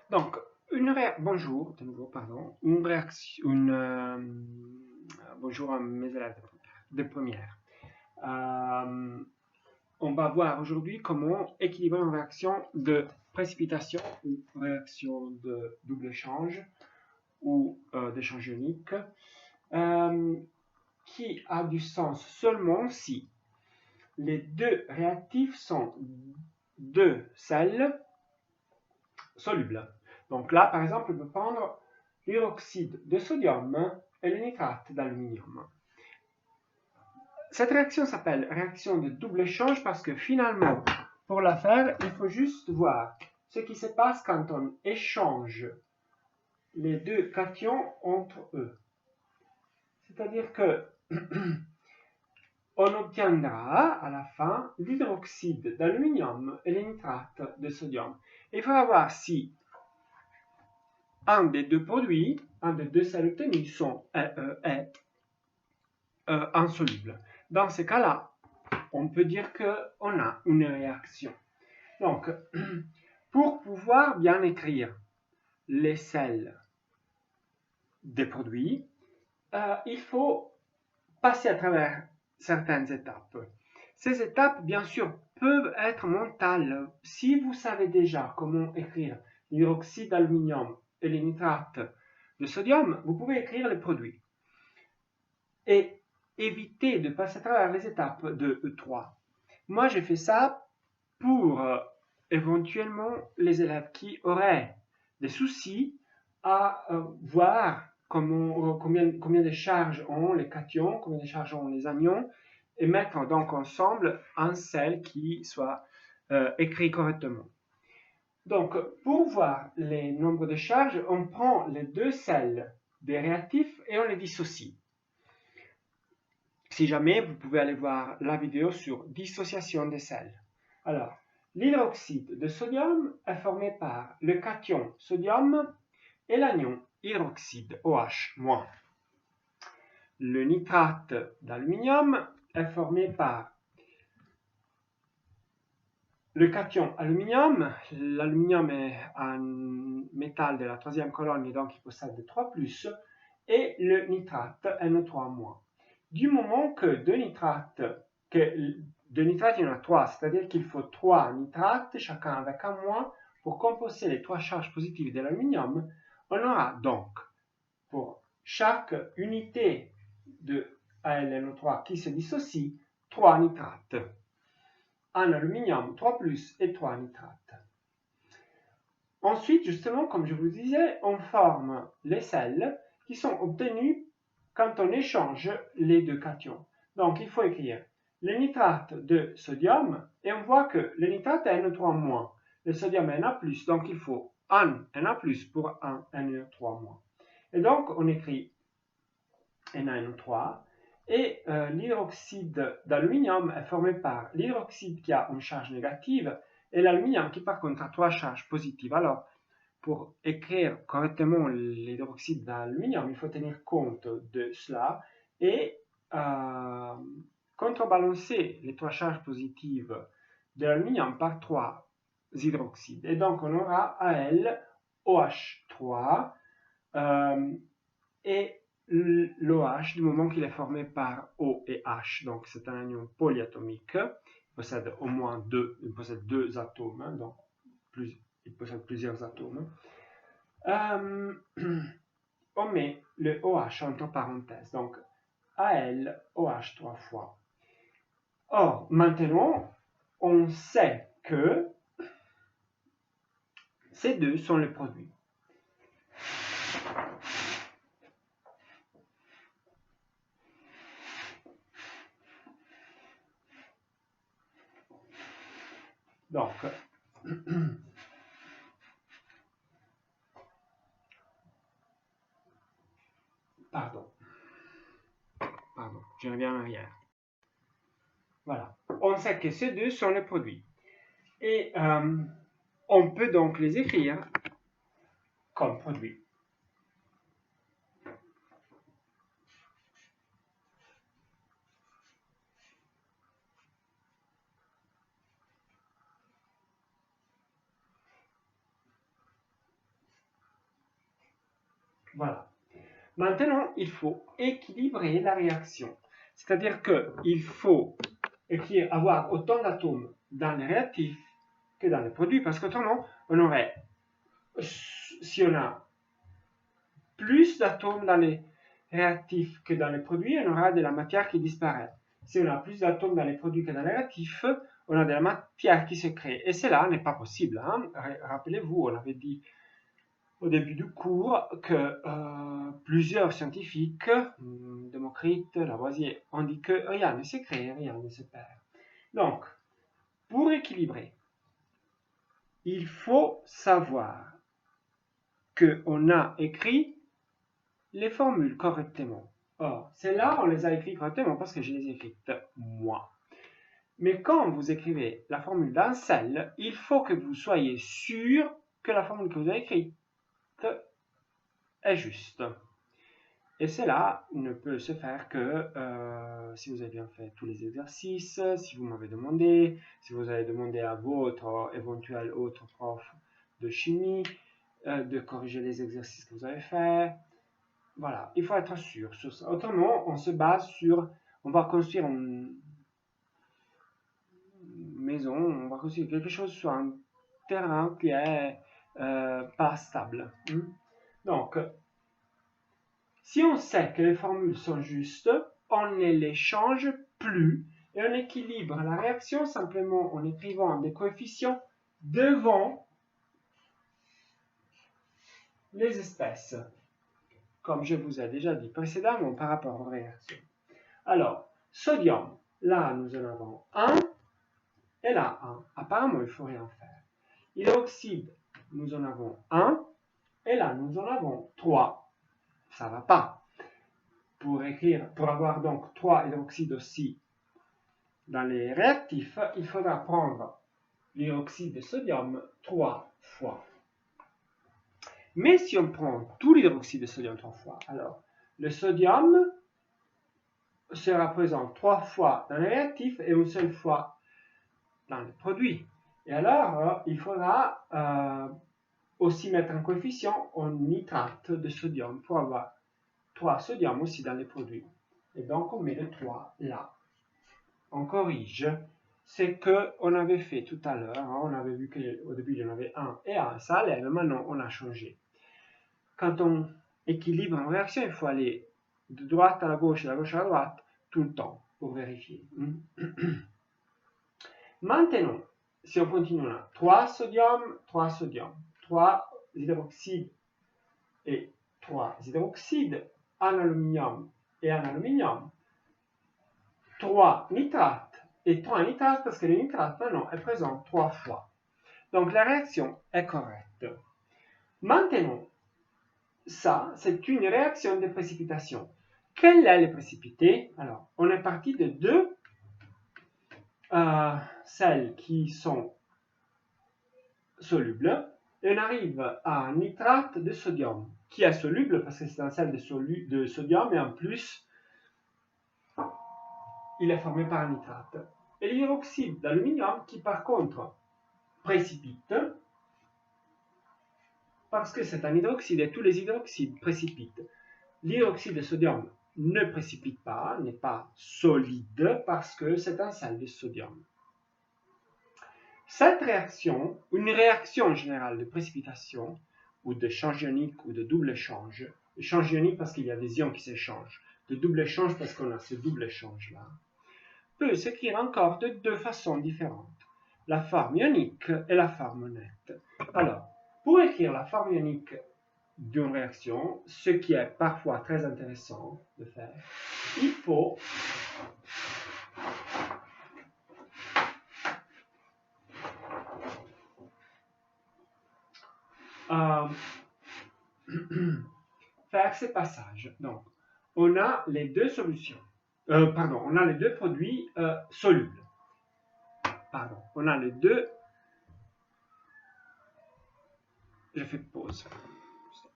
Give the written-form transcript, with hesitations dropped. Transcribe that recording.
Donc, bonjour, de nouveau, pardon. Bonjour à mes élèves de première. Euh, on va voir aujourd'hui comment équilibrer une réaction de précipitation ou réaction de double échange ou d'échange ionique qui a du sens seulement si les deux réactifs sont deux sels solubles. Donc là, par exemple, on peut prendre l'hydroxyde de sodium et le nitrate d'aluminium. Cette réaction s'appelle réaction de double échange parce que finalement, pour la faire, il faut juste voir ce qui se passe quand on échange les deux cations entre eux. C'est-à-dire que on obtiendra à la fin l'hydroxyde d'aluminium et le nitrate de sodium. Il faudra voir si un des deux produits, un des deux sels obtenus est insoluble. Dans ce cas-là, on peut dire qu'on a une réaction. Donc, pour pouvoir bien écrire les sels des produits, il faut passer à travers certaines étapes. Ces étapes, bien sûr, peuvent être mentales. Si vous savez déjà comment écrire l'hydroxyde d'aluminium et les nitrates de sodium, vous pouvez écrire les produits. Et éviter de passer à travers les étapes de E3. Moi, j'ai fait ça pour éventuellement les élèves qui auraient des soucis à voir combien de charges ont les cations, combien de charges ont les anions, et mettre donc ensemble un sel qui soit écrit correctement. Donc, pour voir les nombres de charges, on prend les deux sels des réactifs et on les dissocie. Si jamais, vous pouvez aller voir la vidéo sur dissociation des sels. Alors, l'hydroxyde de sodium est formé par le cation sodium et l'anion hydroxyde OH-. Le nitrate d'aluminium est formé par le cation aluminium. L'aluminium est un métal de la troisième colonne et donc il possède 3+, et le nitrate NO3-. Du moment que de nitrates, il y en a 3, c'est-à-dire qu'il faut 3 nitrates, chacun avec un moins, pour composer les 3 charges positives de l'aluminium, on aura donc, pour chaque unité de AlNO3 qui se dissocie, 3 nitrates. Un aluminium 3+, et 3 nitrates. Ensuite, justement, comme je vous disais, on forme les sels qui sont obtenus quand on échange les deux cations. Donc, il faut écrire le nitrate de sodium, et on voit que le nitrate est NO3-, le sodium est Na+, donc il faut un Na+, pour un NO3-. Et donc, on écrit NaNO3, et l'hydroxyde d'aluminium est formé par l'hydroxyde qui a une charge négative et l'aluminium qui par contre a 3 charges positives. Alors, pour écrire correctement l'hydroxyde d'aluminium, il faut tenir compte de cela et contrebalancer les 3 charges positives de l'aluminium par 3 hydroxydes. Et donc, on aura AlOH3 et l'OH, du moment qu'il est formé par O et H, donc c'est un anion polyatomique, il possède au moins il possède deux atomes, hein, donc il possède plusieurs atomes. On met le OH entre parenthèses, donc AlOH 3 fois. Or, maintenant, on sait que ces deux sont les produits. Donc, pardon, je reviens en arrière. Voilà, on sait que ces deux sont les produits. Et on peut donc les écrire comme produits. Voilà. Maintenant, il faut équilibrer la réaction. C'est-à-dire qu'il faut avoir autant d'atomes dans les réactifs que dans les produits, parce qu'autrement, on aurait, si on a plus d'atomes dans les réactifs que dans les produits, on aura de la matière qui disparaît. Si on a plus d'atomes dans les produits que dans les réactifs, on a de la matière qui se crée. Et cela n'est pas possible. Hein. Rappelez-vous, on avait dit au début du cours que plusieurs scientifiques, Démocrite, Lavoisier, ont dit que rien ne se crée, rien ne se perd. Donc, pour équilibrer, il faut savoir qu'on a écrit les formules correctement. Or, celles-là, on les a écrites correctement parce que je les ai écrites moi. Mais quand vous écrivez la formule d'un sel, il faut que vous soyez sûr que la formule que vous avez écrite est juste. Et cela ne peut se faire que si vous avez bien fait tous les exercices, si vous m'avez demandé, si vous avez demandé à votre éventuel autre prof de chimie de corriger les exercices que vous avez faits. Voilà, il faut être sûr sur ça. Autrement, on se base sur, on va construire une maison, on va construire quelque chose sur un terrain qui est pas stable. Donc, si on sait que les formules sont justes, on ne les change plus et on équilibre la réaction simplement en écrivant des coefficients devant les espèces, comme je vous ai déjà dit précédemment par rapport aux réactions. Alors, sodium, là nous en avons 1 et là 1. Apparemment, il ne faut rien faire. Hydroxyde, nous en avons 1 et là nous en avons 3. Ça ne va pas. Pour avoir donc 3 hydroxydes aussi dans les réactifs, il faudra prendre l'hydroxyde de sodium 3 fois. Mais si on prend tout l'hydroxyde de sodium 3 fois, alors le sodium sera présent 3 fois dans les réactifs et une seule fois dans les produits. Et alors, il faudra aussi mettre un coefficient en nitrate de sodium pour avoir 3 sodium aussi dans les produits. Et donc, on met le 3 là. On corrige ce qu'on avait fait tout à l'heure. Hein. On avait vu qu'au début, il y en avait 1 et 1. Ça allait, mais maintenant, on a changé. Quand on équilibre une réaction, il faut aller de droite à la gauche et de la gauche à la droite tout le temps pour vérifier. Maintenant, si on continue là, 3 sodium, 3 hydroxydes et 3 hydroxydes, un aluminium et un aluminium, 3 nitrates et 3 nitrates parce que le nitrate maintenant est présent 3 fois. Donc la réaction est correcte. Maintenant, ça, c'est une réaction de précipitation. Quelle est le précipité? Alors, on est parti de deux sels qui sont solubles et on arrive à un nitrate de sodium qui est soluble parce que c'est un sel de sodium et en plus, il est formé par un nitrate. Et l'hydroxyde d'aluminium qui par contre précipite parce que c'est un hydroxyde et tous les hydroxydes précipitent. L'hydroxyde de sodium ne précipite pas, n'est pas solide parce que c'est un sel de sodium. Cette réaction, une réaction générale de précipitation ou de change ionique ou de double échange, échange ionique parce qu'il y a des ions qui s'échangent, de double échange parce qu'on a ce double échange là, peut s'écrire encore de deux façons différentes, la forme ionique et la forme nette. Alors, pour écrire la forme ionique d'une réaction, ce qui est parfois très intéressant de faire, il faut faire ces passages. Donc, on a les deux solutions. On a les deux produits solubles. On a les deux. Je fais pause.